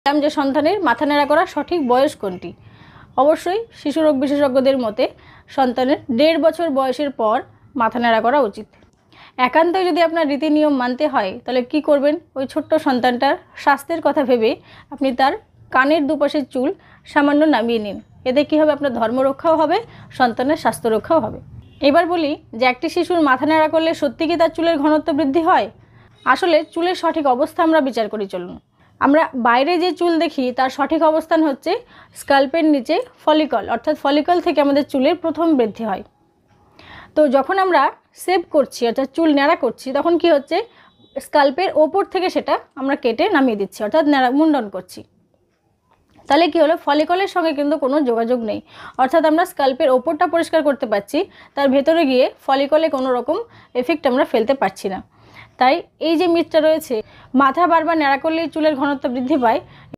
যে সন্তানের মাথা নেড়া করা সঠিক বয়স কোনটি। অবশ্যই শিশুরোগ বিশেষজ্ঞদের মতে সন্তানের 1.5 বছর বয়সের পর মাথা নেড়া করা উচিত। একান্তই যদি আপনার রীতি নিয়ম মানতে হয় তাহলে কি করবেন, ওই ছোট্ট সন্তানটার স্বাস্থ্যের কথা ভেবে আপনি তার কানের দুপাশের চুল সামান্য নামিয়ে নিন। এতে কী হবে, আপনার ধর্ম রক্ষাও হবে, সন্তানের স্বাস্থ্য রক্ষাও হবে। এবার বলি যে একটি শিশুর মাথা নেড়া করলে সত্যি কি তার চুলের ঘনত্ব বৃদ্ধি হয়? আসলে চুলের সঠিক অবস্থা আমরা বিচার করি চলুন। আমরা বাইরে যে চুল দেখি তার সঠিক অবস্থান হচ্ছে স্কাল্পের নিচে ফলিকল, অর্থাৎ ফলিকল থেকে আমাদের চুলের প্রথম বৃদ্ধি হয়। তো যখন আমরা সেভ করছি অর্থাৎ চুল ন্যাড়া করছি তখন কি হচ্ছে, স্কাল্পের ওপর থেকে সেটা আমরা কেটে নামিয়ে দিচ্ছি, অর্থাৎ মুন্ডন করছি। তাহলে কি হলো, ফলিকলের সঙ্গে কিন্তু কোনো যোগাযোগ নেই, অর্থাৎ আমরা স্কাল্পের ওপরটা পরিষ্কার করতে পারছি, তার ভেতরে গিয়ে ফলিকলে কোনো রকম এফেক্ট আমরা ফেলতে পারছি না। তাই এই যে মিথটা রয়েছে মাথা বারবার ন্যাড়া করলেই চুলের ঘনত্ব বৃদ্ধি পায়,